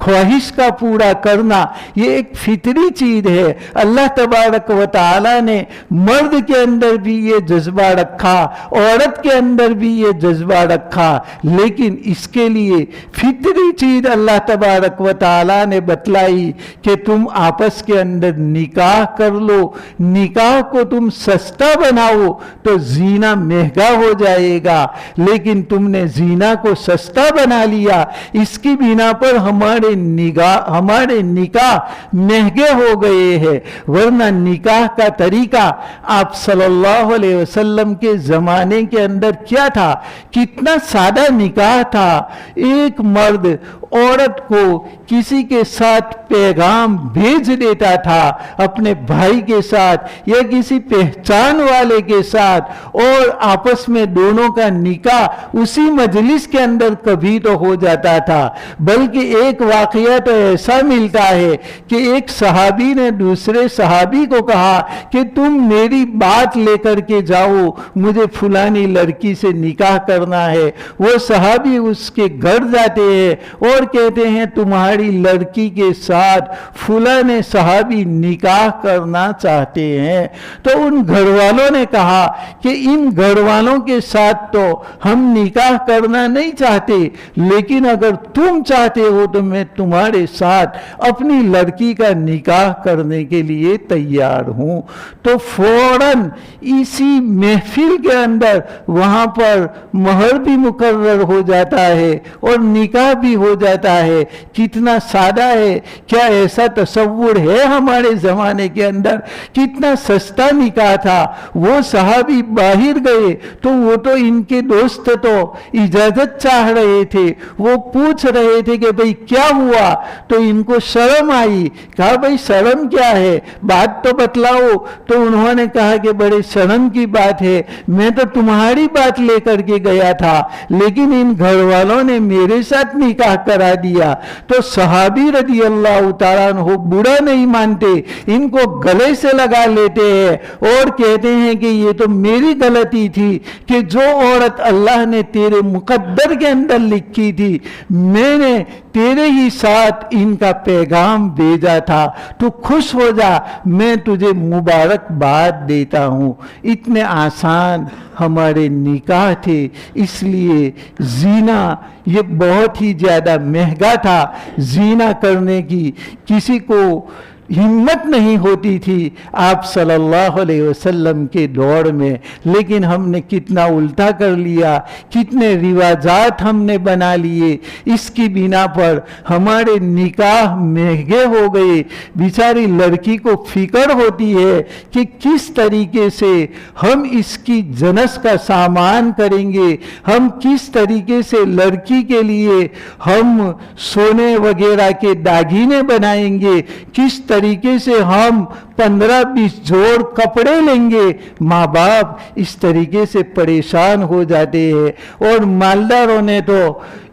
ख्वाहिश का पूरा करना ये एक फितरी चीज है। अल्लाह तबारक व तआला ने मर्द के अंदर भी ये जज्बा रखा, औरत के अंदर भी ये जज्बा रखा, लेकिन इसके लिए फितरी चीज अल्लाह तबारक व तआला ने बतलाई कि तुम आपस के अंदर निकाह कर लो, निकाह को तुम सस्ता बनाओ तो जीना महंगा हो जाएगा। लेकिन तुमने जीना को सस्ता बना लिया, इसकी बिना पर हमारे निकाह महंगे हो गए हैं। वरना निकाह का तरीका आप सल्लल्लाहु अलैहि वसल्लम के जमाने के अंदर क्या था, कितना सादा निकाह था। एक मर्द औरत को किसी के साथ पैगाम भेज देता था, अपने भाई के साथ या किसी पहचान वाले के साथ, और आपस में दोनों का निकाह उसी मजलिस के अंदर कभी तो हो जाता था। बल्कि एक वाकया तो ऐसा मिलता है कि एक सहाबी ने दूसरे सहाबी को कहा कि तुम मेरी बात लेकर के जाओ, मुझे फुलानी लड़की से निकाह करना है। वो सहाबी उसके घर जाते हैं और कहते हैं तुम्हारी लड़की के साथ फुलाने सहाबी निकाह करना चाहते हैं। तो उन घर वालों ने कहा कि इन घर वालों के साथ तो हम निकाह करना नहीं चाहते, लेकिन अगर तुम चाहते हो तो मैं तुम्हारे साथ अपनी लड़की का निकाह करने के लिए तैयार हूं। तो फौरन इसी महफिल के अंदर वहां पर महर भी मुकर्रर हो जाता है और निकाह भी हो जाता है। कितना सादा है, क्या ऐसा तसव्वुर है हमारे जमाने के अंदर? कितना सस्ता निकाह था। वो सहाबी बाहर गए तो वो तो इनके दोस्त तो इजाजत चाह रहे थे, वो पूछ रहे थे कि भाई क्या हुआ, तो इनको शर्म आई। कहा भाई शर्म क्या है, बात तो बतलाओ। तो उन्होंने कहा कि बड़े शर्म की बात है, मैं तो तुम्हारी बात लेकर के गया था, लेकिन इन घर वालों ने मेरे साथ निकाह करा दिया। तो सहाबी रज़ी अल्लाह तआला अन्हु बुरा नहीं मानते, इनको गले से लगा लेते हैं और कहते हैं कि ये तो मेरी गलती थी कि जो औरत अल्लाह ने तेरे मुकद्दर के अंदर लिखी थी, मैंने तेरे ही साथ इनका पैगाम भेजा था। तू खुश हो जा, मैं तुझे मुबारकबाद देता हूँ। इतने आसान हमारे निकाह थे, इसलिए जीना ये बहुत ही ज्यादा महंगा था। जीना करने की किसी को हिम्मत नहीं होती थी आप सल्लल्लाहु अलैहि वसल्लम के दौर में, लेकिन हमने कितना उल्टा कर लिया, कितने रिवाजात हमने बना लिए। इसकी बिना पर हमारे निकाह महंगे हो गए। बेचारी लड़की को फिक्र होती है कि किस तरीके से हम इसकी जनस का सामान करेंगे, हम किस तरीके से लड़की के लिए हम सोने वगैरह के दागीने बनाएंगे, किस तरीके से हम 15-20 जोड़ कपड़े लेंगे। माँ बाप इस तरीके से परेशान हो जाते हैं। और मालदारों ने तो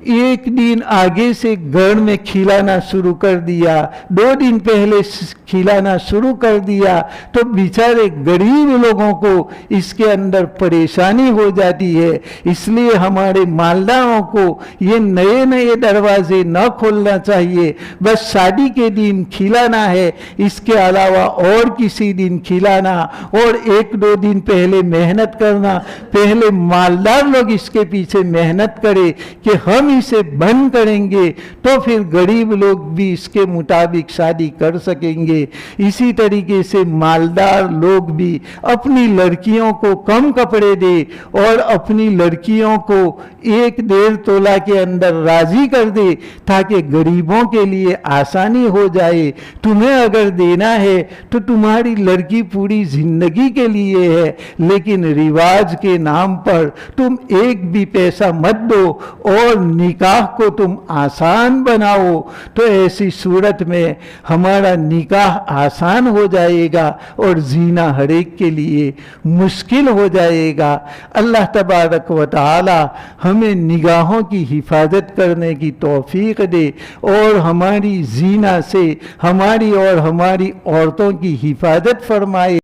एक दिन आगे से घर में खिलाना शुरू कर दिया, 2 दिन पहले खिलाना शुरू कर दिया, तो बेचारे गरीब लोगों को इसके अंदर परेशानी हो जाती है। इसलिए हमारे मालदारों को ये नए नए दरवाजे न खोलना चाहिए। बस शादी के दिन खिलाना है, इसके अलावा और किसी दिन खिलाना और 1-2 दिन पहले मेहनत करना। पहले मालदार लोग इसके पीछे मेहनत करें कि हम इसे बंद करेंगे, तो फिर गरीब लोग भी इसके मुताबिक शादी कर सकेंगे। इसी तरीके से मालदार लोग भी अपनी लड़कियों को कम कपड़े दे और अपनी लड़कियों को 1-1.5 तोला के अंदर राजी कर दे, ताकि गरीबों के लिए आसानी हो जाए। तुम्हें अगर देना है तो तुम्हारी लड़की पूरी जिंदगी के लिए है, लेकिन रिवाज के नाम पर तुम एक भी पैसा मत दो और निकाह को तुम आसान बनाओ। तो ऐसी सूरत में हमारा निकाह आसान हो जाएगा और जीना हर एक के लिए मुश्किल हो जाएगा। अल्लाह तबारक व तआला हमें निगाहों की हिफाजत करने की तौफीक दे और हमारी जीना से हमारी और हमारी औरतों की हिफाजत फरमाए।